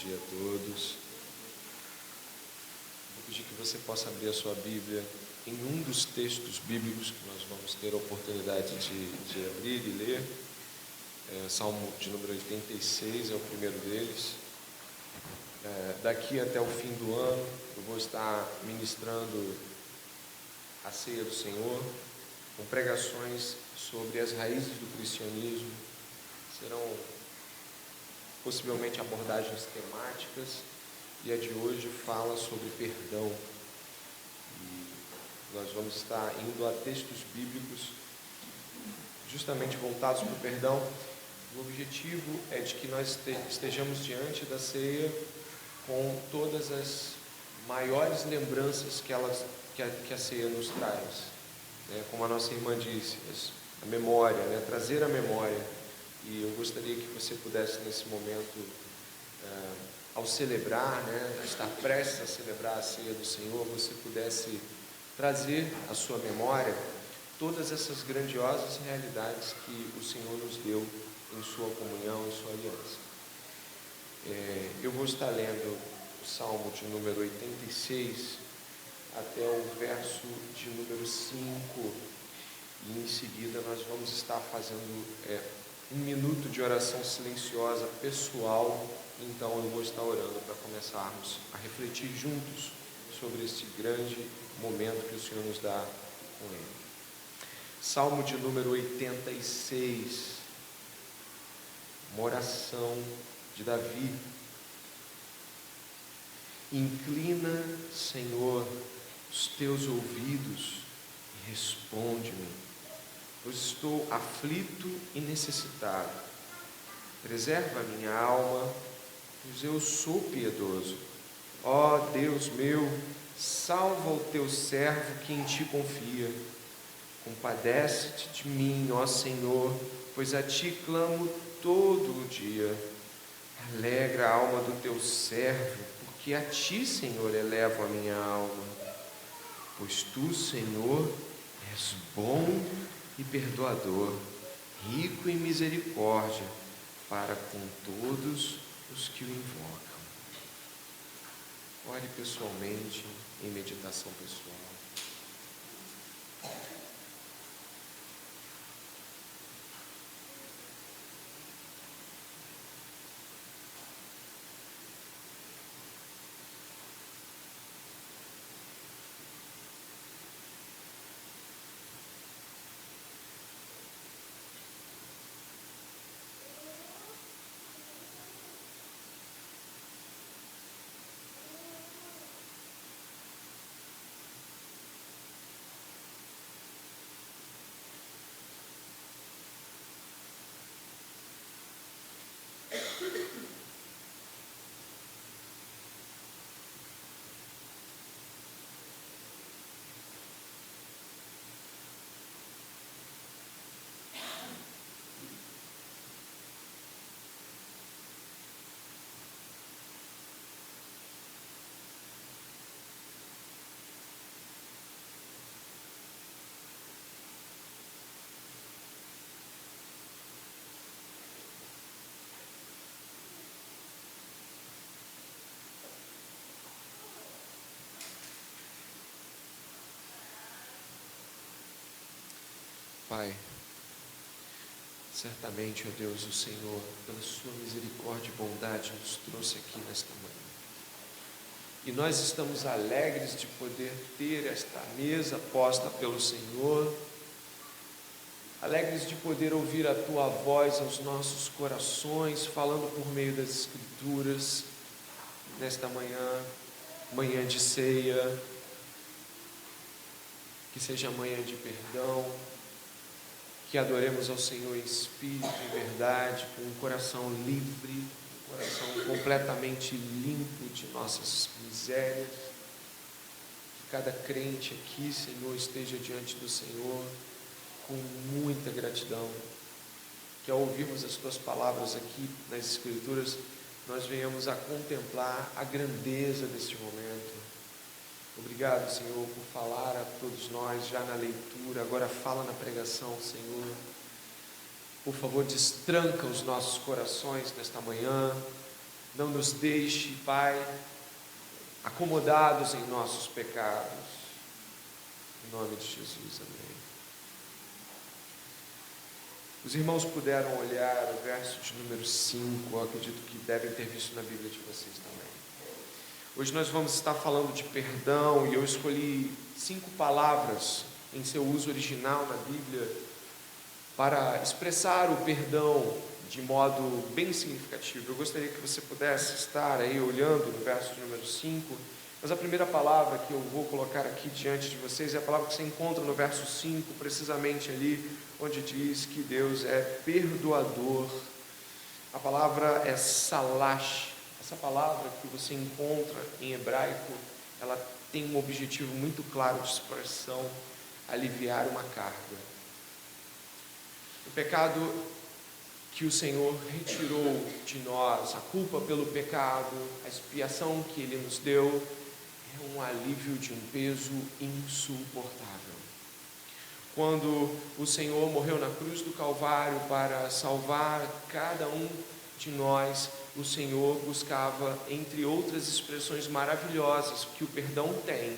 dia a todos. Vou pedir que você possa abrir a sua Bíblia em um dos textos bíblicos que nós vamos ter a oportunidade de abrir e ler. Salmo de número 86 é o primeiro deles. Daqui até o fim do ano, eu vou estar ministrando a ceia do Senhor, com pregações sobre as raízes do cristianismo. Serão possivelmente abordagens temáticas, e a de hoje fala sobre perdão. E nós vamos estar indo a textos bíblicos justamente voltados para o perdão. O objetivo é de que nós estejamos diante da ceia com todas as maiores lembranças que a ceia nos traz, como a nossa irmã disse, a memória, trazer a memória. E eu gostaria que você pudesse nesse momento, ao celebrar, estar prestes a celebrar a ceia do Senhor, você pudesse trazer à sua memória todas essas grandiosas realidades que o Senhor nos deu em sua comunhão, em sua aliança. Eu vou estar lendo o Salmo de número 86 até o verso de número 5, e em seguida nós vamos estar fazendo um minuto de oração silenciosa pessoal. Então eu vou estar orando para começarmos a refletir juntos sobre este grande momento que o Senhor nos dá com Ele. Salmo de número 86, uma oração de Davi. Inclina, Senhor, os teus ouvidos e responde-me, pois estou aflito e necessitado. Preserva a minha alma, pois eu sou piedoso. Ó Deus meu, salva o teu servo que em ti confia. Compadece-te de mim, ó Senhor, pois a ti clamo todo o dia. Alegra a alma do teu servo, porque a ti, Senhor, elevo a minha alma. Pois tu, Senhor, és bom e perdoador, rico em misericórdia para com todos os que o invocam. Ore pessoalmente, em meditação pessoal. Pai, certamente, ó Deus, o Senhor, pela sua misericórdia e bondade, nos trouxe aqui nesta manhã. E nós estamos alegres de poder ter esta mesa posta pelo Senhor, alegres de poder ouvir a tua voz aos nossos corações, falando por meio das Escrituras, nesta manhã, manhã de ceia, que seja manhã de perdão, que adoremos ao Senhor em espírito e verdade, com um coração livre, um coração completamente limpo de nossas misérias. Que cada crente aqui, Senhor, esteja diante do Senhor com muita gratidão. Que ao ouvirmos as tuas palavras aqui nas Escrituras, nós venhamos a contemplar a grandeza deste momento. Obrigado, Senhor, por falar a todos nós já na leitura, agora fala na pregação, Senhor. Por favor, destranca os nossos corações nesta manhã, Não nos deixe, Pai, acomodados em nossos pecados. Em nome de Jesus, amém. Os irmãos puderam olhar o verso de número 5, eu acredito que devem ter visto na Bíblia de vocês também. Hoje nós vamos estar falando de perdão e eu escolhi 5 palavras em seu uso original na Bíblia para expressar o perdão de modo bem significativo. Eu gostaria que você pudesse estar aí olhando no verso de número 5, mas a primeira palavra que eu vou colocar aqui diante de vocês é a palavra que você encontra no verso 5, precisamente ali onde diz que Deus é perdoador. A palavra é salash. Essa palavra que você encontra em hebraico, ela tem um objetivo muito claro de expressão: aliviar uma carga. O pecado que o Senhor retirou de nós, a culpa pelo pecado, a expiação que Ele nos deu, é um alívio de um peso insuportável. Quando o Senhor morreu na cruz do Calvário para salvar cada um de nós, o Senhor buscava, entre outras expressões maravilhosas que o perdão tem,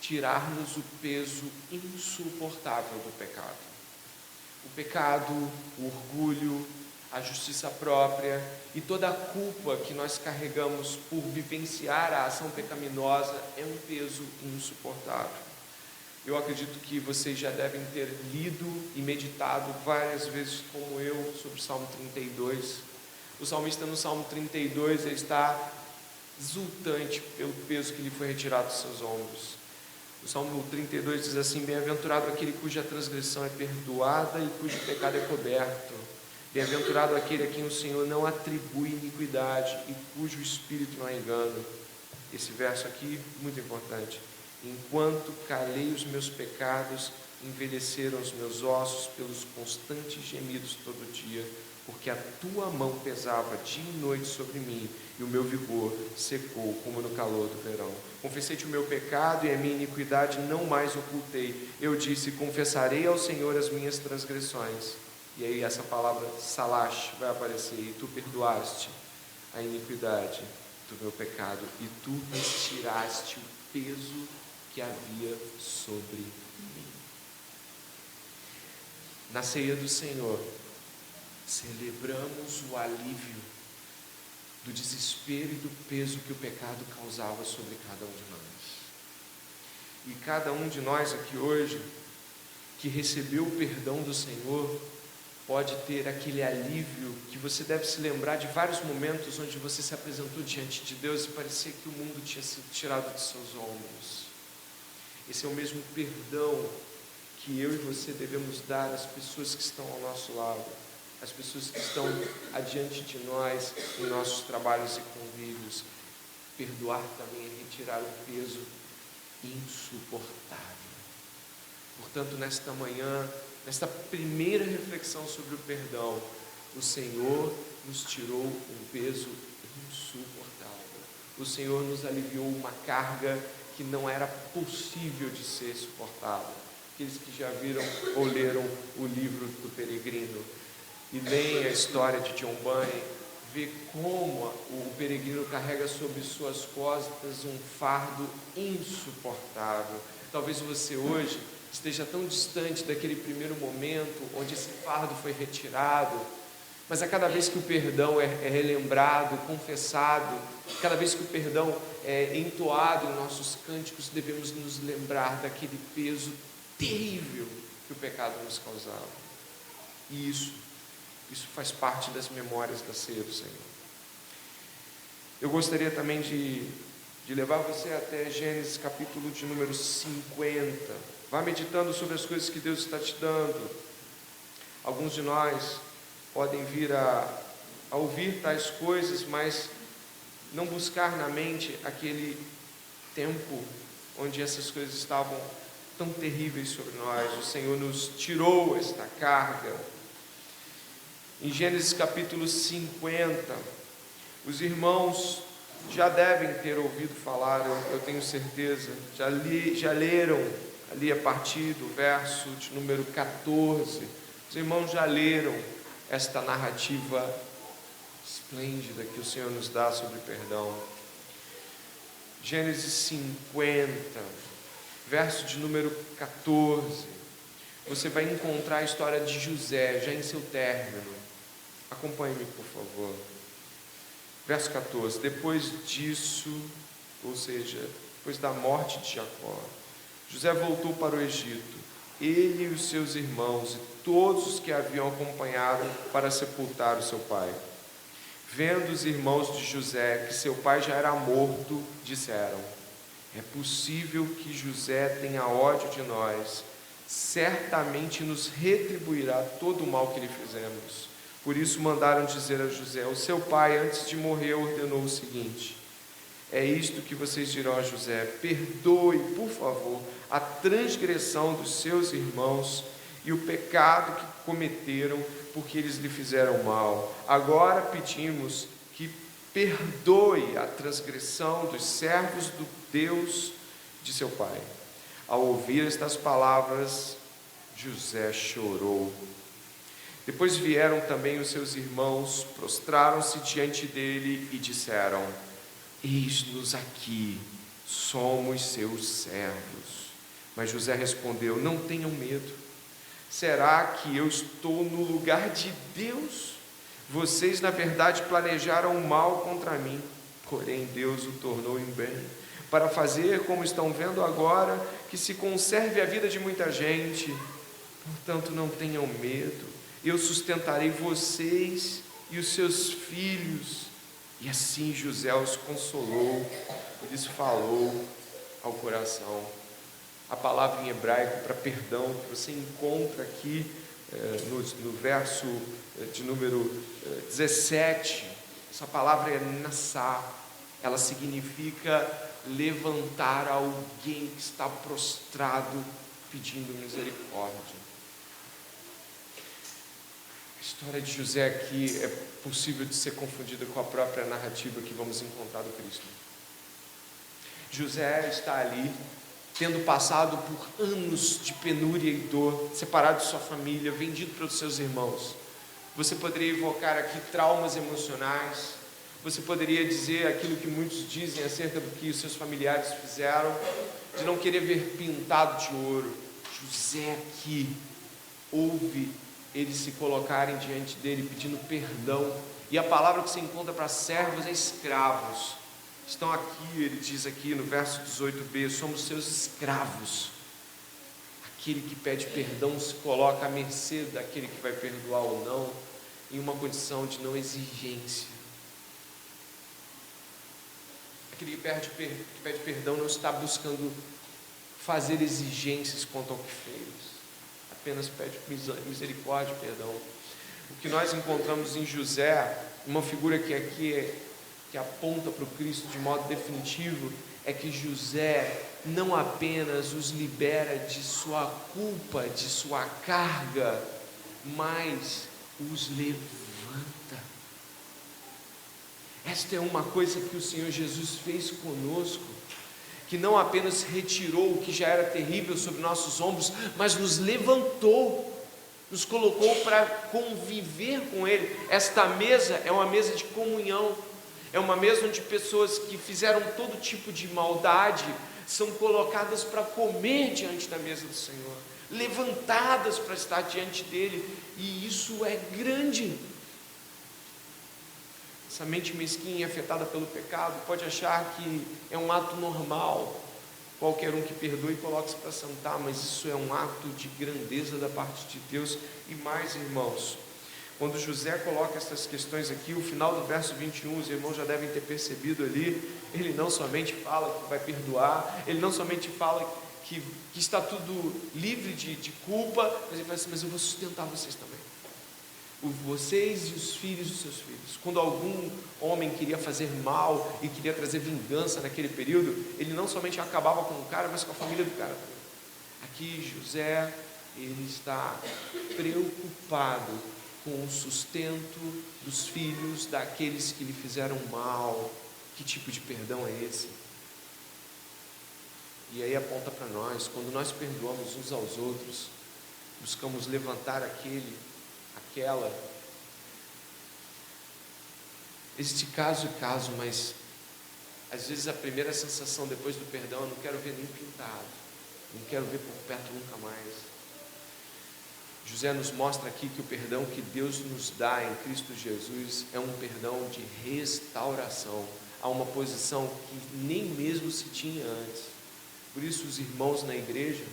tirar-nos o peso insuportável do pecado. O pecado, o orgulho, a justiça própria e toda a culpa que nós carregamos por vivenciar a ação pecaminosa é um peso insuportável. Eu acredito que vocês já devem ter lido e meditado várias vezes, como eu, sobre o Salmo 32. O salmista no Salmo 32, ele está exultante pelo peso que lhe foi retirado dos seus ombros. O Salmo 32 diz assim: bem-aventurado aquele cuja transgressão é perdoada e cujo pecado é coberto. Bem-aventurado aquele a quem o Senhor não atribui iniquidade e cujo espírito não há engano. Esse verso aqui, muito importante. Enquanto calei os meus pecados, envelheceram os meus ossos pelos constantes gemidos todo dia, porque a tua mão pesava dia e noite sobre mim, e o meu vigor secou como no calor do verão. Confessei-te o meu pecado e a minha iniquidade não mais ocultei. Eu disse: confessarei ao Senhor as minhas transgressões. E aí essa palavra salash vai aparecer: e tu perdoaste a iniquidade do meu pecado, e tu retiraste o peso que havia sobre mim. Na ceia do Senhor, celebramos o alívio do desespero e do peso que o pecado causava sobre cada um de nós. E cada um de nós aqui hoje, que recebeu o perdão do Senhor, pode ter aquele alívio que você deve se lembrar de vários momentos onde você se apresentou diante de Deus e parecia que o mundo tinha sido tirado de seus ombros. Esse é o mesmo perdão que eu e você devemos dar às pessoas que estão ao nosso lado, às pessoas que estão adiante de nós em nossos trabalhos e convívios. Perdoar também é retirar um peso insuportável. Portanto, nesta manhã, nesta primeira reflexão sobre o perdão, o Senhor nos tirou um peso insuportável. O Senhor nos aliviou uma carga que não era possível de ser suportada. Aqueles que já viram ou leram o livro do Peregrino e leem a história de John Bunyan, vê como o peregrino carrega sobre suas costas um fardo insuportável. Talvez você hoje esteja tão distante daquele primeiro momento onde esse fardo foi retirado, mas a cada vez que o perdão é relembrado, confessado, cada vez que o perdão é entoado em nossos cânticos, devemos nos lembrar daquele peso terrível que o pecado nos causava. E isso faz parte das memórias da ceia do Senhor. Eu gostaria também de levar você até Gênesis capítulo de número 50. Vá meditando sobre as coisas que Deus está te dando. Alguns de nós podem vir a ouvir tais coisas, mas não buscar na mente aquele tempo onde essas coisas estavam tão terríveis sobre nós. O Senhor nos tirou esta carga. Em Gênesis capítulo 50, os irmãos já devem ter ouvido falar, eu tenho certeza, já leram ali a partir do verso de número 14, os irmãos já leram esta narrativa esplêndida que o Senhor nos dá sobre perdão. Gênesis 50, verso de número 14, você vai encontrar a história de José, já em seu término. Acompanhe-me, por favor. Verso 14: depois disso, ou seja, depois da morte de Jacó, José voltou para o Egito, ele e os seus irmãos e todos os que haviam acompanhado para sepultar o seu pai. Vendo os irmãos de José que seu pai já era morto, disseram: é possível que José tenha ódio de nós, certamente nos retribuirá todo o mal que lhe fizemos. Por isso mandaram dizer a José: o seu pai, antes de morrer, ordenou o seguinte: é isto que vocês dirão a José: perdoe, por favor, a transgressão dos seus irmãos e o pecado que cometeram, porque eles lhe fizeram mal. Agora pedimos que perdoe a transgressão dos servos do Deus de seu pai. Ao ouvir estas palavras, José chorou. Depois vieram também os seus irmãos, prostraram-se diante dele e disseram: eis-nos aqui, somos seus servos. Mas José respondeu: não tenham medo. Será que eu estou no lugar de Deus? Vocês, na verdade, planejaram o mal contra mim, porém Deus o tornou em bem, para fazer, como estão vendo agora, que se conserve a vida de muita gente. Portanto, não tenham medo, eu sustentarei vocês e os seus filhos. E assim José os consolou e lhes falou ao coração. A palavra em hebraico para perdão que você encontra aqui no verso de número 17, essa palavra é nassá. Ela significa levantar alguém que está prostrado pedindo misericórdia. A história de José aqui é possível de ser confundida com a própria narrativa que vamos encontrar do Cristo. José está ali, tendo passado por anos de penúria e dor, separado de sua família, vendido pelos seus irmãos. Você poderia evocar aqui traumas emocionais, você poderia dizer aquilo que muitos dizem acerca do que os seus familiares fizeram, de não querer ver pintado de ouro. José aqui ouve eles se colocarem diante dele pedindo perdão, e a palavra que se encontra para servos é escravos. Estão aqui, ele diz aqui no verso 18b, somos seus escravos. Aquele que pede perdão se coloca à mercê daquele que vai perdoar ou não, em uma condição de não exigência. Aquele que pede perdão não está buscando fazer exigências quanto ao que fez, apenas pede misericórdia e perdão. O que nós encontramos em José, uma figura que aqui que aponta para o Cristo de modo definitivo, é que José não apenas os libera de sua culpa, de sua carga, mas os levanta. Esta é uma coisa que o Senhor Jesus fez conosco, que não apenas retirou o que já era terrível sobre nossos ombros, mas nos levantou, nos colocou para conviver com Ele. Esta mesa é uma mesa de comunhão, é uma mesa onde pessoas que fizeram todo tipo de maldade são colocadas para comer diante da mesa do Senhor, levantadas para estar diante dEle, e isso é grande. Essa mente mesquinha, afetada pelo pecado, pode achar que é um ato normal, qualquer um que perdoe coloque-se para sentar, mas isso é um ato de grandeza da parte de Deus. E mais, irmãos, quando José coloca essas questões aqui, o final do verso 21, os irmãos já devem ter percebido ali, ele não somente fala que vai perdoar, ele não somente fala que está tudo livre de culpa, mas ele fala assim: mas eu vou sustentar vocês também, vocês e os filhos dos seus filhos. Quando algum homem queria fazer mal e queria trazer vingança naquele período, ele não somente acabava com o cara, mas com a família do cara. Aqui José, ele está preocupado com o sustento dos filhos daqueles que lhe fizeram mal. Que tipo de perdão é esse? E aí aponta para nós, quando nós perdoamos uns aos outros, buscamos levantar aquela Existe caso e caso, mas às vezes a primeira sensação depois do perdão, eu não quero ver nem pintado, não quero ver por perto nunca mais. José nos mostra aqui que o perdão que Deus nos dá em Cristo Jesus é um perdão de restauração a uma posição que nem mesmo se tinha antes. Por isso os irmãos na igreja,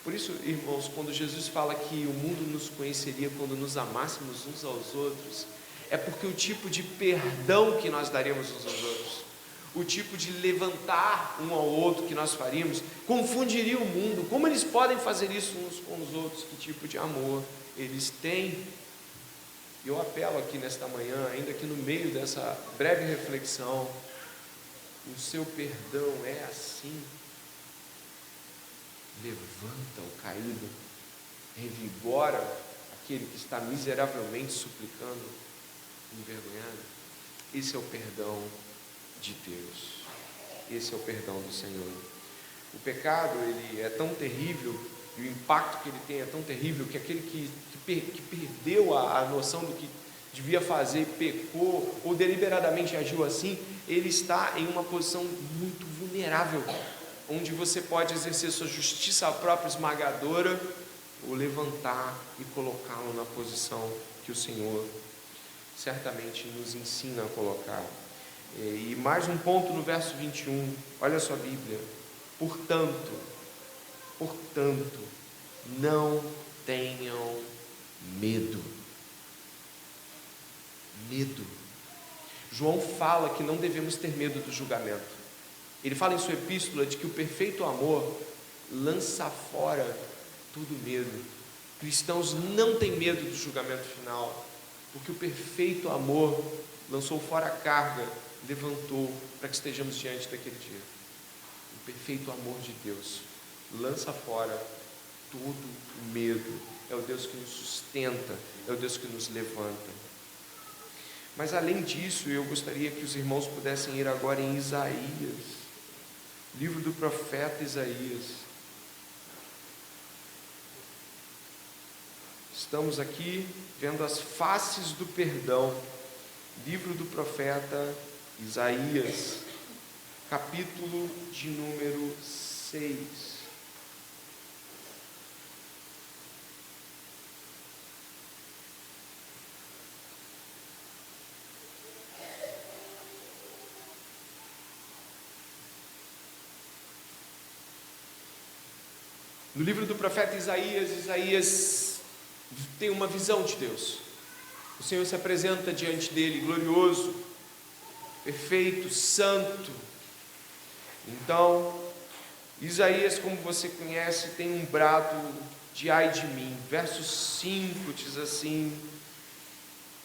por isso, irmãos, quando Jesus fala que o mundo nos conheceria quando nos amássemos uns aos outros, é porque o tipo de perdão que nós daríamos uns aos outros, o tipo de levantar um ao outro que nós faríamos, confundiria o mundo. Como eles podem fazer isso uns com os outros? Que tipo de amor eles têm? Eu apelo aqui nesta manhã, ainda que no meio dessa breve reflexão, o seu perdão é assim: levanta o caído, revigora aquele que está miseravelmente suplicando, envergonhado. Esse é o perdão de Deus, esse é o perdão do Senhor. O pecado, ele é tão terrível, e o impacto que ele tem é tão terrível, que aquele que perdeu a noção do que devia fazer, pecou, ou deliberadamente agiu assim, ele está em uma posição muito vulnerável, onde você pode exercer sua justiça própria esmagadora, ou levantar e colocá-lo na posição que o Senhor certamente nos ensina a colocar. E mais um ponto no verso 21, olha sua Bíblia: portanto, não tenham medo. João fala que não devemos ter medo do julgamento. Ele fala em sua epístola de que o perfeito amor lança fora todo medo. Cristãos não têm medo do julgamento final, porque o perfeito amor lançou fora a carga, levantou para que estejamos diante daquele dia. O perfeito amor de Deus lança fora todo o medo. É o Deus que nos sustenta, é o Deus que nos levanta. Mas além disso, eu gostaria que os irmãos pudessem ir agora em Isaías, livro do profeta Isaías. Estamos aqui vendo as faces do perdão, livro do profeta Isaías, capítulo de número 6. No livro do profeta Isaías tem uma visão de Deus. O Senhor se apresenta diante dele glorioso, perfeito, santo. Então, Isaías, como você conhece, tem um brado de ai de mim. Verso 5 diz assim,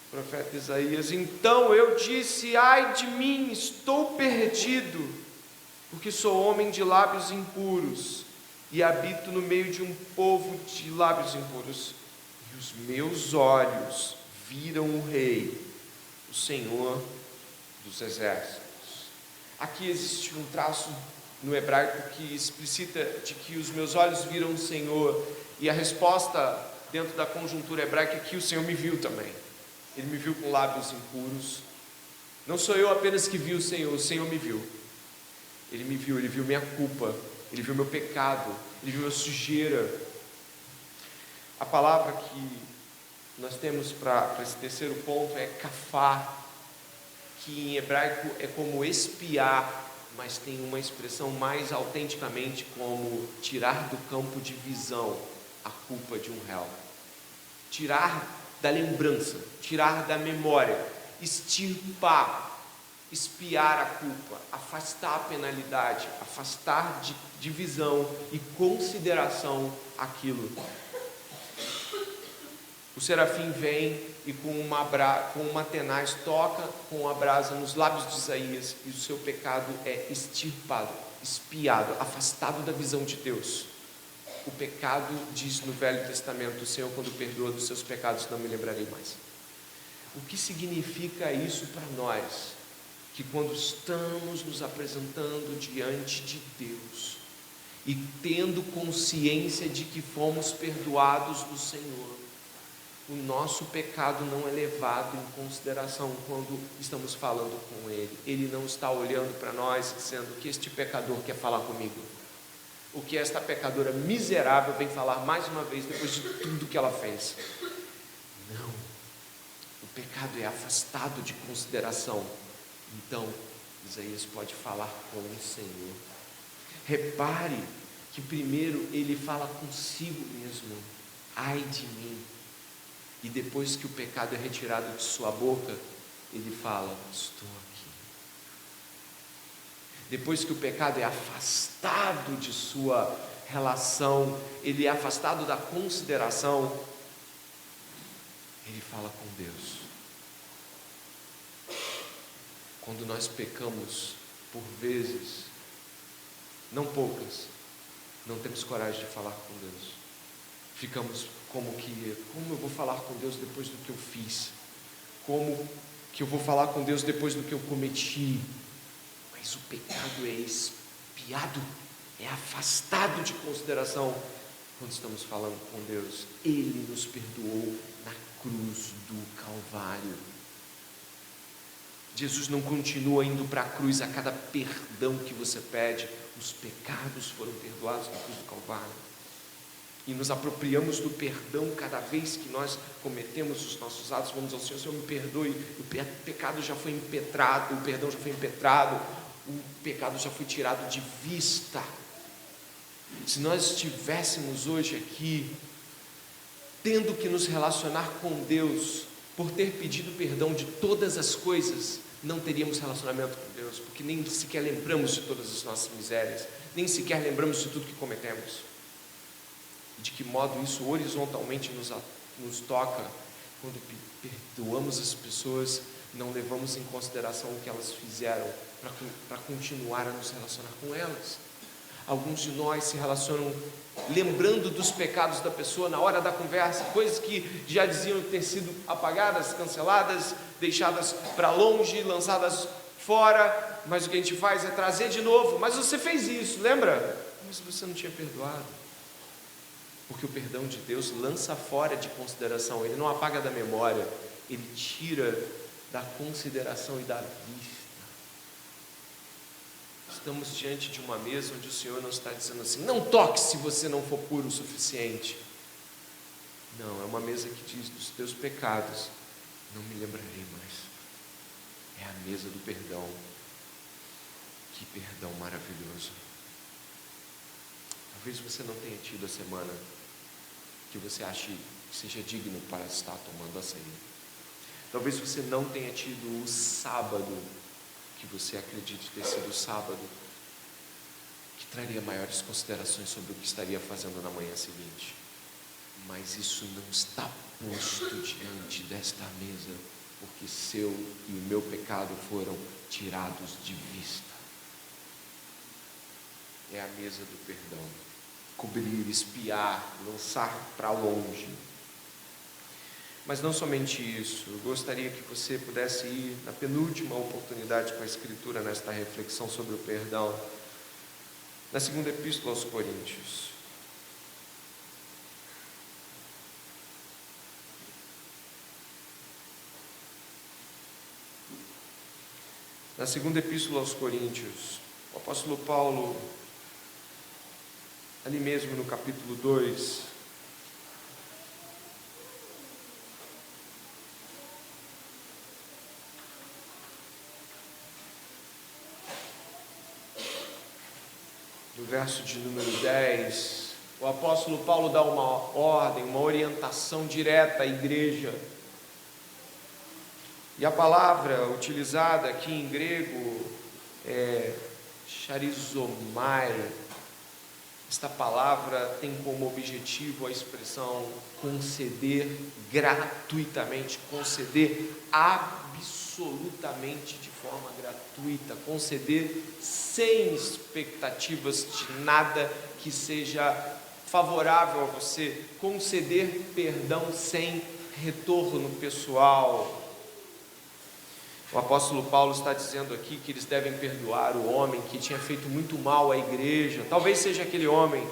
o profeta Isaías: então eu disse, ai de mim, estou perdido, porque sou homem de lábios impuros e habito no meio de um povo de lábios impuros, e os meus olhos viram o Rei, o Senhor dos exércitos. Aqui existe um traço no hebraico que explicita de que os meus olhos viram o Senhor, e a resposta dentro da conjuntura hebraica é que o Senhor me viu também. Ele me viu com lábios impuros. Não sou eu apenas que vi o Senhor me viu. Ele me viu, ele viu minha culpa, ele viu meu pecado, ele viu minha sujeira. A palavra que nós temos para esse terceiro ponto é kafar, que em hebraico é como espiar, mas tem uma expressão mais autenticamente como tirar do campo de visão a culpa de um réu. Tirar da lembrança, tirar da memória, extirpar, espiar a culpa, afastar a penalidade, afastar de visão e consideração aquilo. O serafim vem e com uma tenaz toca com a brasa nos lábios de Isaías, e o seu pecado é extirpado, espiado, afastado da visão de Deus. O pecado, diz no Velho Testamento, o Senhor, quando perdoa dos seus pecados, não me lembrarei mais. O que significa isso para nós? Que quando estamos nos apresentando diante de Deus e tendo consciência de que fomos perdoados do Senhor, o nosso pecado não é levado em consideração quando estamos falando com Ele. Ele não está olhando para nós dizendo: o que este pecador quer falar comigo? O que esta pecadora miserável vem falar mais uma vez depois de tudo que ela fez? Não, o pecado é afastado de consideração. Então Isaías pode falar com o Senhor. Repare que primeiro ele fala consigo mesmo: ai de mim. E depois que o pecado é retirado de sua boca, ele fala: estou aqui. Depois que o pecado é afastado de sua relação, ele é afastado da consideração, ele fala com Deus. Quando nós pecamos, por vezes, não poucas, não temos coragem de falar com Deus. Ficamos como eu vou falar com Deus depois do que eu fiz? Como que eu vou falar com Deus depois do que eu cometi? Mas o pecado é expiado, é afastado de consideração quando estamos falando com Deus. Ele nos perdoou na cruz do Calvário. Jesus não continua indo para a cruz a cada perdão que você pede. Os pecados foram perdoados na cruz do Calvário. E nos apropriamos do perdão cada vez que nós cometemos os nossos atos. Vamos ao Senhor: Senhor, me perdoe, o pecado já foi impetrado, o perdão já foi impetrado, o pecado já foi tirado de vista. Se nós estivéssemos hoje aqui tendo que nos relacionar com Deus por ter pedido perdão de todas as coisas, não teríamos relacionamento com Deus, porque nem sequer lembramos de todas as nossas misérias, nem sequer lembramos de tudo que cometemos. De que modo isso horizontalmente nos toca? Quando perdoamos as pessoas, não levamos em consideração o que elas fizeram para continuar a nos relacionar com elas. Alguns de nós se relacionam lembrando dos pecados da pessoa na hora da conversa, coisas que já diziam ter sido apagadas, canceladas, deixadas para longe, lançadas fora, mas o que a gente faz é trazer de novo: mas você fez isso, lembra? Mas você não tinha perdoado. Porque o perdão de Deus lança fora de consideração, ele não apaga da memória, ele tira da consideração e da vista. Estamos diante de uma mesa onde o Senhor não está dizendo assim: não toque se você não for puro o suficiente. Não, é uma mesa que diz: dos teus pecados não me lembrarei mais. É a mesa do perdão. Que perdão maravilhoso. Talvez você não tenha tido a semana que você ache que seja digno para estar tomando a ceia. Talvez você não tenha tido o sábado que você acredite ter sido o sábado que traria maiores considerações sobre o que estaria fazendo na manhã seguinte. Mas isso não está posto diante desta mesa, porque seu e o meu pecado foram tirados de vista. É a mesa do perdão. Cobrir, espiar, lançar para longe. Mas não somente isso, eu gostaria que você pudesse ir na penúltima oportunidade com a Escritura nesta reflexão sobre o perdão, na segunda epístola aos Coríntios. Na segunda epístola aos Coríntios, o apóstolo Paulo, ali mesmo no capítulo 2, no verso de número 10, o apóstolo Paulo dá uma ordem, uma orientação direta à igreja. E a palavra utilizada aqui em grego é charizomai. Esta palavra tem como objetivo a expressão conceder gratuitamente, conceder absolutamente de forma gratuita, conceder sem expectativas de nada que seja favorável a você, conceder perdão sem retorno pessoal. O apóstolo Paulo está dizendo aqui que eles devem perdoar o homem que tinha feito muito mal à igreja. Talvez seja aquele homem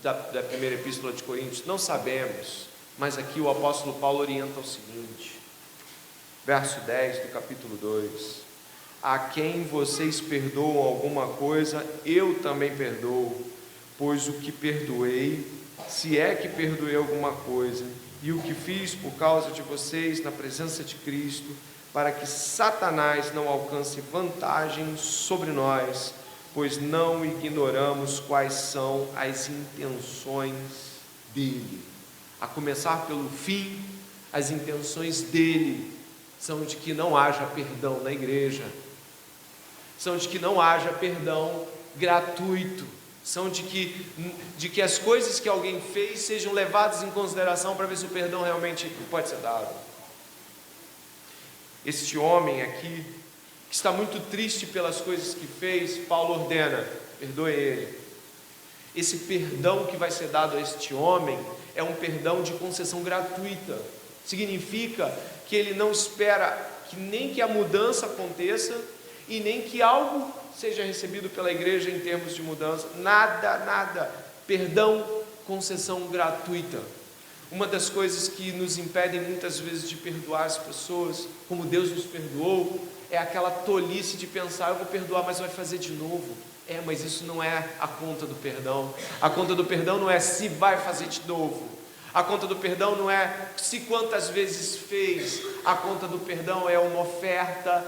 da primeira epístola de Coríntios, não sabemos. Mas aqui o apóstolo Paulo orienta o seguinte, verso 10 do capítulo 2: a quem vocês perdoam alguma coisa, eu também perdoo, pois o que perdoei, se é que perdoei alguma coisa, e o que fiz por causa de vocês na presença de Cristo, para que Satanás não alcance vantagem sobre nós, pois não ignoramos quais são as intenções dele. A começar pelo fim, as intenções dele são de que não haja perdão na igreja, são de que não haja perdão gratuito, são de que as coisas que alguém fez sejam levadas em consideração para ver se o perdão realmente pode ser dado. Este homem aqui, que está muito triste pelas coisas que fez, Paulo ordena: perdoe ele. Esse perdão que vai ser dado a este homem é um perdão de concessão gratuita. Significa que ele não espera que nem que a mudança aconteça e nem que algo seja recebido pela igreja em termos de mudança. Nada. Perdão, concessão gratuita. Uma das coisas que nos impedem muitas vezes de perdoar as pessoas, como Deus nos perdoou, é aquela tolice de pensar: eu vou perdoar, mas vai fazer de novo. Mas isso não é a conta do perdão. A conta do perdão não é se vai fazer de novo. A conta do perdão não é se quantas vezes fez. A conta do perdão é uma oferta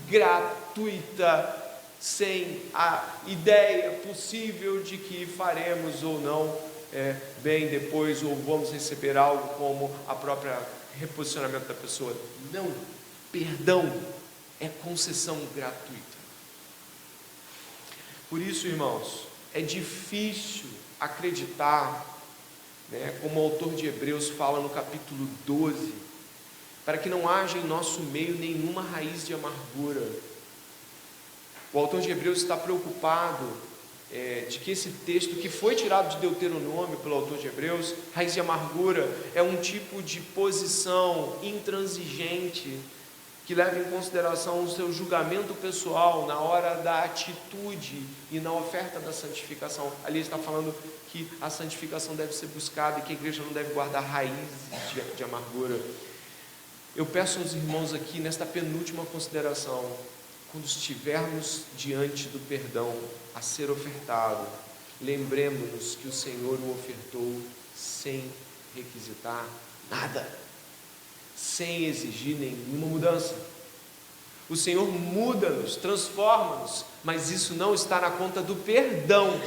gratuita, sem a ideia possível de que faremos ou não bem depois, ou vamos receber algo como a própria reposicionamento da pessoa. Não, perdão é concessão gratuita. Por isso, irmãos, é difícil acreditar, como o autor de Hebreus fala no capítulo 12, para que não haja em nosso meio nenhuma raiz de amargura. O autor de Hebreus está preocupado de que esse texto, que foi tirado de Deuteronômio pelo autor de Hebreus, raiz de amargura, é um tipo de posição intransigente, que leva em consideração o seu julgamento pessoal na hora da atitude e na oferta da santificação. Ali está falando que a santificação deve ser buscada e que a igreja não deve guardar raízes de amargura. Eu peço aos irmãos aqui, nesta penúltima consideração, quando estivermos diante do perdão a ser ofertado, lembremos-nos que o Senhor o ofertou sem requisitar nada, sem exigir nenhuma mudança. O Senhor muda-nos, transforma-nos, mas isso não está na conta do perdão.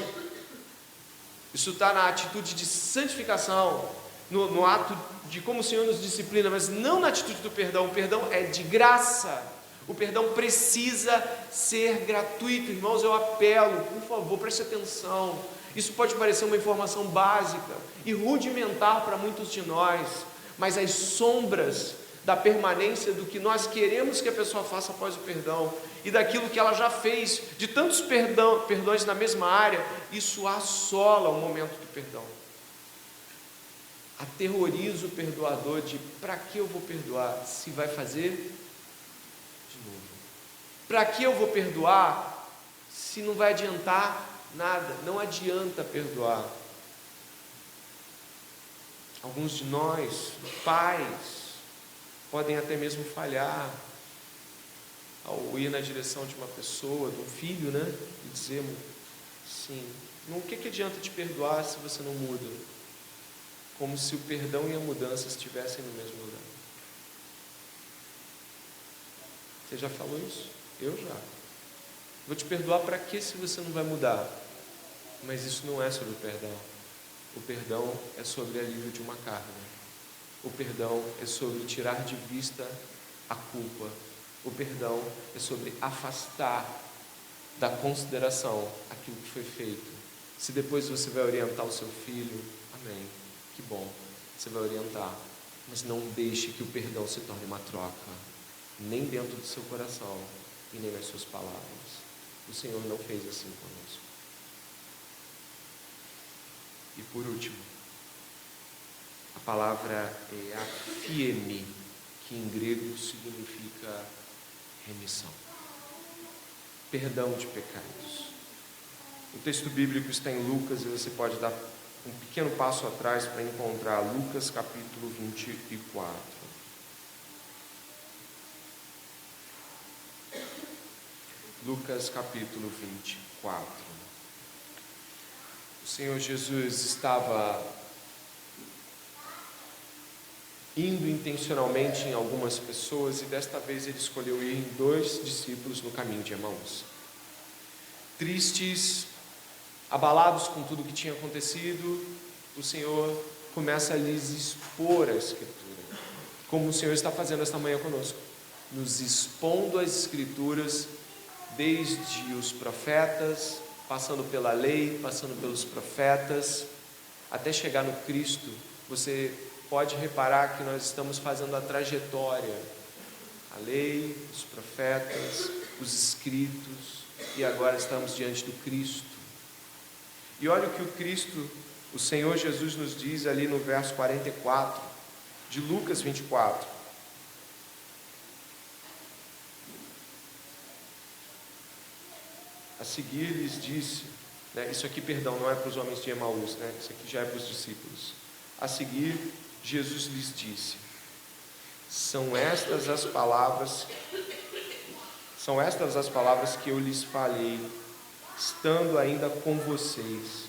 Isso está na atitude de santificação, no ato de como o Senhor nos disciplina, mas não na atitude do perdão. O perdão é de graça. O perdão precisa ser gratuito. Irmãos, eu apelo, por favor, preste atenção. Isso pode parecer uma informação básica e rudimentar para muitos de nós, mas as sombras da permanência do que nós queremos que a pessoa faça após o perdão e daquilo que ela já fez, de tantos perdões na mesma área, isso assola o momento do perdão. Aterroriza o perdoador de: para que eu vou perdoar se vai fazer de novo? Para que eu vou perdoar se não vai adiantar nada? Não adianta perdoar. Alguns de nós, pais, podem até mesmo falhar ao ir na direção de uma pessoa, de um filho, e dizer: sim, o que adianta te perdoar se você não muda? Como se o perdão e a mudança estivessem no mesmo lugar. Você já falou isso? Eu já. Vou te perdoar para quê se você não vai mudar? Mas isso não é sobre o perdão. O perdão é sobre alívio de uma carga. O perdão é sobre tirar de vista a culpa. O perdão é sobre afastar da consideração aquilo que foi feito. Se depois você vai orientar o seu filho, amém, que bom, você vai orientar, mas não deixe que o perdão se torne uma troca, nem dentro do seu coração e nem nas suas palavras. O Senhor não fez assim conosco. E por último, a palavra é aphiemi, que em grego significa remissão, perdão de pecados. O texto bíblico está em Lucas e você pode dar um pequeno passo atrás para encontrar Lucas capítulo 24. Lucas capítulo 24. O Senhor Jesus estava indo intencionalmente em algumas pessoas e desta vez ele escolheu ir em 2 discípulos no caminho de Emaús. Tristes, abalados com tudo o que tinha acontecido, o Senhor começa a lhes expor a Escritura, como o Senhor está fazendo esta manhã conosco, nos expondo as Escrituras, desde os profetas, passando pela lei, passando pelos profetas, até chegar no Cristo. Você pode reparar que nós estamos fazendo a trajetória, a lei, os profetas, os escritos, e agora estamos diante do Cristo. E olha o que o Cristo, o Senhor Jesus nos diz ali no verso 44 de Lucas 24. A seguir lhes disse, isso aqui, perdão, não é para os homens de Emaús, isso aqui já é para os discípulos. A seguir, Jesus lhes disse: são estas as palavras que eu lhes falei, estando ainda com vocês.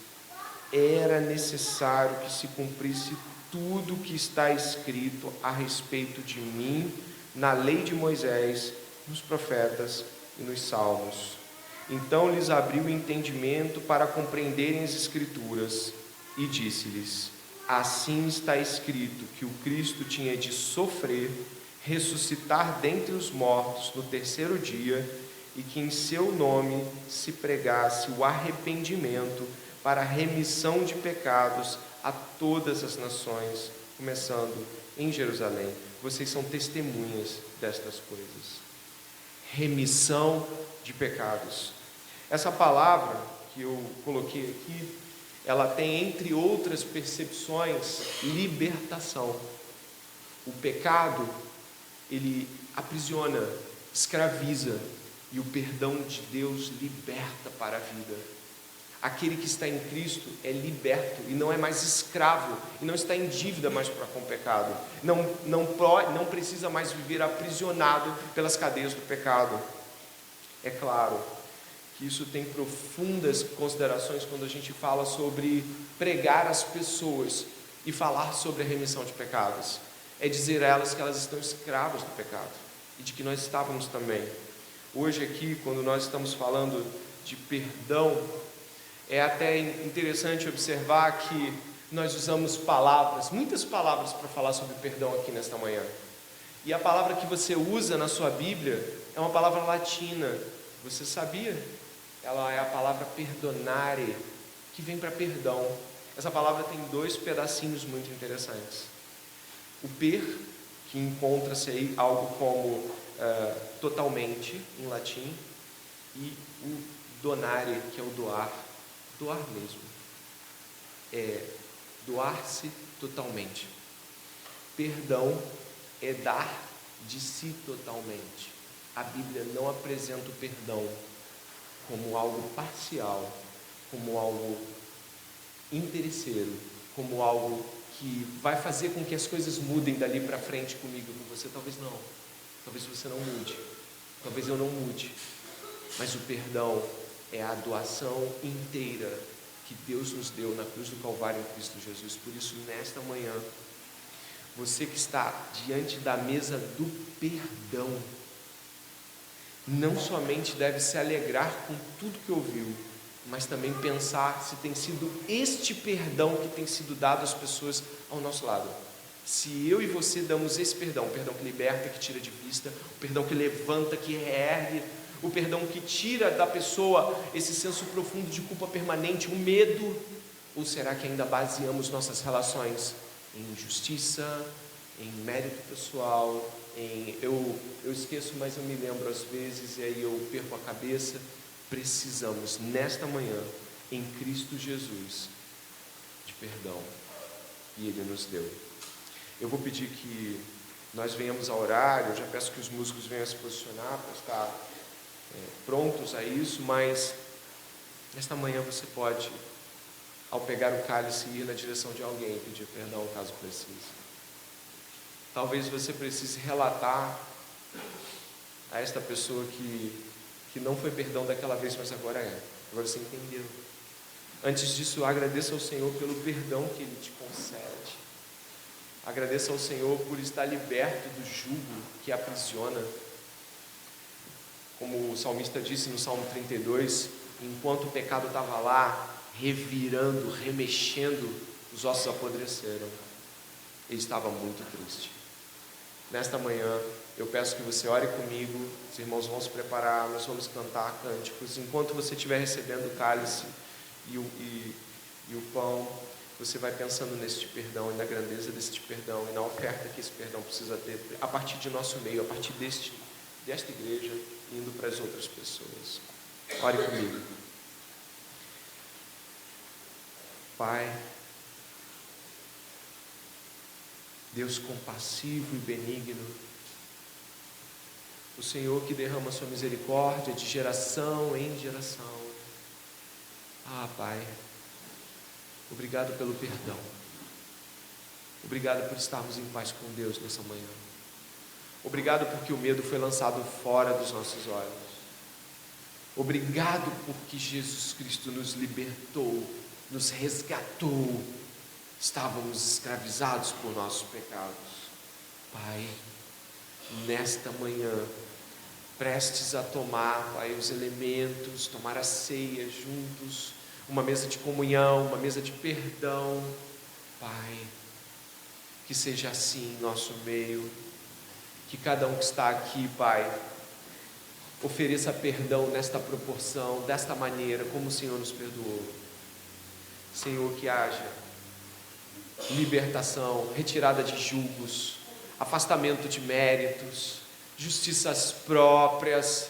Era necessário que se cumprisse tudo o que está escrito a respeito de mim na lei de Moisés, nos profetas e nos salmos. Então lhes abriu o entendimento para compreenderem as Escrituras e disse-lhes: assim está escrito que o Cristo tinha de sofrer, ressuscitar dentre os mortos no 3º dia, e que em seu nome se pregasse o arrependimento para a remissão de pecados a todas as nações, começando em Jerusalém. Vocês são testemunhas destas coisas. Remissão de pecados. Essa palavra que eu coloquei aqui, ela tem, entre outras percepções, libertação. O pecado, ele aprisiona, escraviza, e o perdão de Deus liberta para a vida. Aquele que está em Cristo é liberto e não é mais escravo, e não está em dívida mais com o pecado. Não precisa mais viver aprisionado pelas cadeias do pecado. É claro que isso tem profundas considerações quando a gente fala sobre pregar às pessoas e falar sobre a remissão de pecados. É dizer a elas que elas estão escravas do pecado e de que nós estávamos também. Hoje aqui, quando nós estamos falando de perdão, é até interessante observar que nós usamos muitas palavras para falar sobre perdão aqui nesta manhã. E a palavra que você usa na sua Bíblia é uma palavra latina. Você sabia? Ela é a palavra perdonare, que vem para perdão. Essa palavra tem 2 pedacinhos muito interessantes. O per, que encontra-se aí algo como totalmente, em latim, e o donare, que é o doar mesmo, é doar-se totalmente. Perdão é dar de si totalmente. A Bíblia não apresenta o perdão como algo parcial, como algo interesseiro, como algo que vai fazer com que as coisas mudem dali para frente comigo e com você. Talvez não, talvez você não mude, talvez eu não mude, mas o perdão é a doação inteira que Deus nos deu na cruz do Calvário em Cristo Jesus. Por isso, nesta manhã, você que está diante da mesa do perdão, não somente deve se alegrar com tudo que ouviu, mas também pensar se tem sido este perdão que tem sido dado às pessoas ao nosso lado. Se eu e você damos esse perdão, o perdão que liberta, que tira de vista, o perdão que levanta, que reergue, o perdão que tira da pessoa esse senso profundo de culpa permanente, o medo, ou será que ainda baseamos nossas relações em justiça, em mérito pessoal, em eu esqueço, mas eu me lembro às vezes, e aí eu perco a cabeça? Precisamos, nesta manhã, em Cristo Jesus, de perdão, e Ele nos deu. Eu vou pedir que nós venhamos a orar, eu já peço que os músicos venham a se posicionar para estar prontos a isso, mas nesta manhã você pode, ao pegar o cálice e ir na direção de alguém e pedir perdão caso precise. Talvez você precise relatar a esta pessoa que não foi perdão daquela vez, mas agora é. Agora você entendeu. Antes disso, agradeça ao Senhor pelo perdão que Ele te concede. Agradeça ao Senhor por estar liberto do jugo que aprisiona. Como o salmista disse no Salmo 32, enquanto o pecado estava lá, revirando, remexendo, os ossos apodreceram. Ele estava muito triste. Nesta manhã, eu peço que você ore comigo, os irmãos vão se preparar, nós vamos cantar cânticos. Enquanto você estiver recebendo o cálice e o pão, você vai pensando neste perdão e na grandeza deste perdão e na oferta que esse perdão precisa ter a partir de nosso meio, a partir desta igreja, indo para as outras pessoas. Ore comigo. Pai, Deus compassivo e benigno, o Senhor que derrama sua misericórdia de geração em geração. Pai, obrigado pelo perdão. Obrigado por estarmos em paz com Deus nessa manhã. Obrigado porque o medo foi lançado fora dos nossos olhos. Obrigado porque Jesus Cristo nos libertou, nos resgatou. Estávamos escravizados por nossos pecados. Pai, nesta manhã, prestes a tomar, Pai, os elementos, tomar a ceia juntos, uma mesa de comunhão, uma mesa de perdão. Pai, que seja assim em nosso meio, que cada um que está aqui, Pai, ofereça perdão nesta proporção, desta maneira, como o Senhor nos perdoou. Senhor, que haja libertação, retirada de julgos, afastamento de méritos, justiças próprias.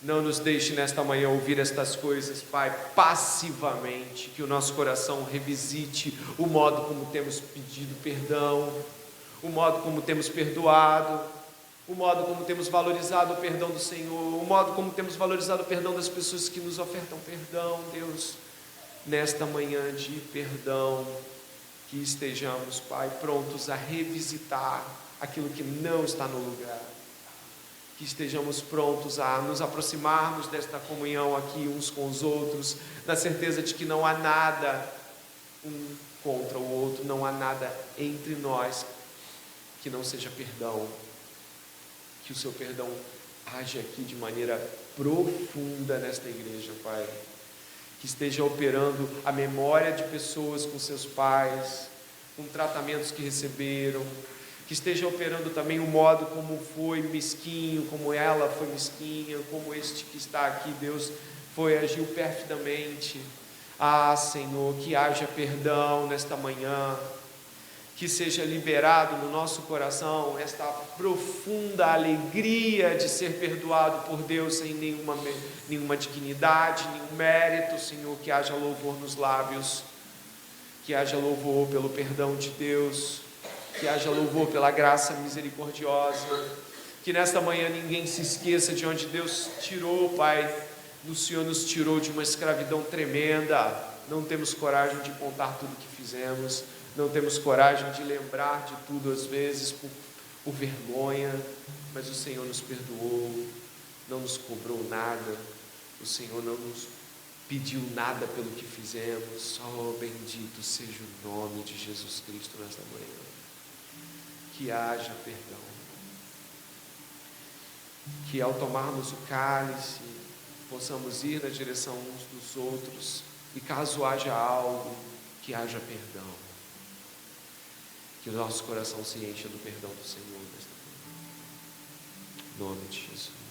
Não nos deixe nesta manhã ouvir estas coisas, Pai, passivamente, que o nosso coração revisite o modo como temos pedido perdão, o modo como temos perdoado, o modo como temos valorizado o perdão do Senhor, o modo como temos valorizado o perdão das pessoas que nos ofertam perdão. Deus, nesta manhã de perdão, que estejamos, Pai, prontos a revisitar aquilo que não está no lugar, que estejamos prontos a nos aproximarmos desta comunhão aqui uns com os outros, na certeza de que não há nada um contra o outro, não há nada entre nós que não seja perdão. Que o seu perdão age aqui de maneira profunda nesta igreja, Pai. Que esteja operando a memória de pessoas com seus pais, com tratamentos que receberam, que esteja operando também o modo como foi mesquinho, como ela foi mesquinha, como este que está aqui, Deus, agiu perfidamente. Senhor, que haja perdão nesta manhã, que seja liberado no nosso coração esta profunda alegria de ser perdoado por Deus sem nenhuma dignidade, nenhum mérito. Senhor, que haja louvor nos lábios, que haja louvor pelo perdão de Deus, que haja louvor pela graça misericordiosa, que nesta manhã ninguém se esqueça de onde Deus tirou, Pai. O Senhor nos tirou de uma escravidão tremenda. Não temos coragem de contar tudo o que fizemos, não temos coragem de lembrar de tudo às vezes por vergonha, mas o Senhor nos perdoou, não nos cobrou nada, o Senhor não nos pediu nada pelo que fizemos. Bendito seja o nome de Jesus Cristo nesta manhã. Que haja perdão, que ao tomarmos o cálice possamos ir na direção uns dos outros, e caso haja algo, que haja perdão, que o nosso coração se encha do perdão do Senhor nesta manhã, em nome de Jesus.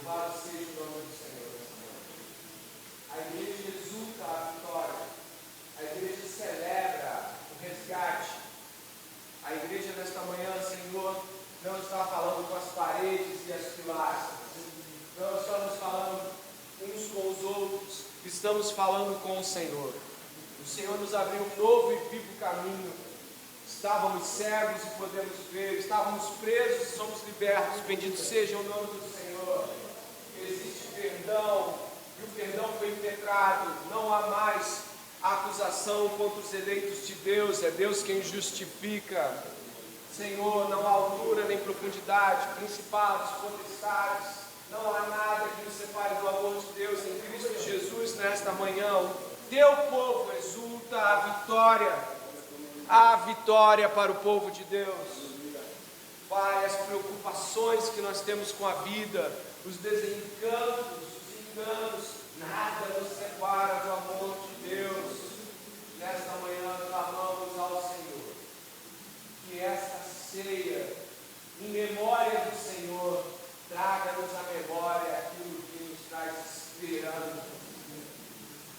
Louvado seja o nome do Senhor nessa noite. A igreja exulta a vitória. A igreja celebra o resgate. A igreja nesta manhã, Senhor, não está falando com as paredes e as pilastras. Não estamos falando uns com os outros. Estamos falando com o Senhor. O Senhor nos abriu um novo e vivo caminho. Estávamos cegos e podemos ver. Estávamos presos e somos libertos. Bendito seja o nome do Senhor. Existe perdão. E o perdão foi impetrado. Não há mais acusação contra os eleitos de Deus. É Deus quem justifica. Senhor, não há altura nem profundidade, principados, potestades. Não há nada que nos separe do amor de Deus em Cristo Jesus nesta manhã. O teu povo exulta a vitória. A vitória para o povo de Deus. Pai, as preocupações que nós temos com a vida, os desencantos, os enganos, nada nos separa do amor de Deus. Nesta manhã clamamos ao Senhor que esta ceia, em memória do Senhor, traga-nos à memória aquilo que nos traz esperança.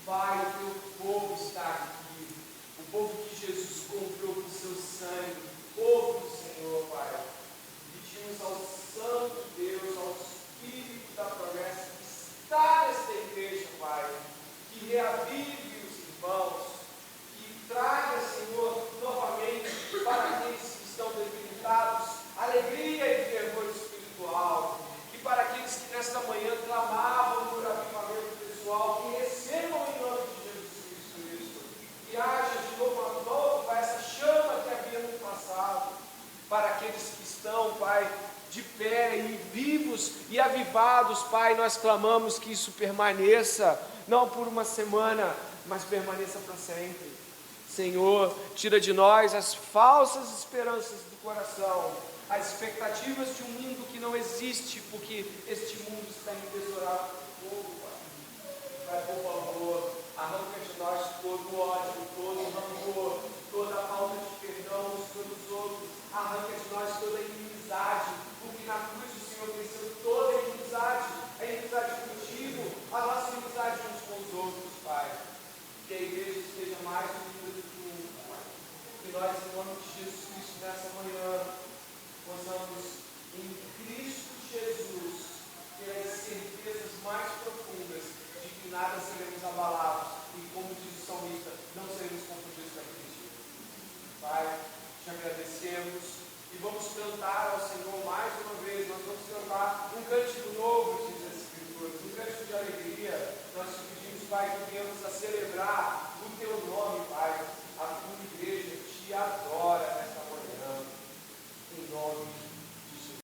Pai, o teu povo está aqui. O povo que Jesus comprou com seu sangue, o povo do Senhor, Pai. Pedimos ao Santo Deus, ao Espírito da promessa que está nesta igreja, Pai, que reavive os irmãos, que traga, Senhor, novamente para aqueles que estão debilitados, alegria e fervor espiritual, e para aqueles que nesta manhã clamavam por avivamento pessoal, que recebam em nome de Jesus Cristo isso, que haja de novo a nova essa chama que havia no passado, para aqueles que estão, Pai, de pé e vivos e avivados, Pai, nós clamamos que isso permaneça, não por uma semana, mas permaneça para sempre. Senhor, tira de nós as falsas esperanças do coração, as expectativas de um mundo que não existe, porque este mundo está entesourado por fogo, Pai. Pai, por favor, arranca de nós todo o ódio, todo o rancor, toda a falta de perdão uns pelos outros, arranca de nós toda a inimizade, porque na cruz o Senhor venceu toda a inimizade contigo, a nossa inimizade uns com os outros, Pai. Que a igreja esteja mais unida do que nunca, Pai. Que nós, em nome de Jesus Cristo, nessa manhã, possamos, em Cristo Jesus, ter as certezas mais profundas de que nada seremos abalados e, como diz o salmista, não seremos confundidos com aquele dia. Pai, te agradecemos e vamos cantar ao Senhor mais uma vez. Nós vamos cantar um cântico novo, diz as Escrituras, um cântico de alegria. Nós te pedimos, Pai, que venhamos a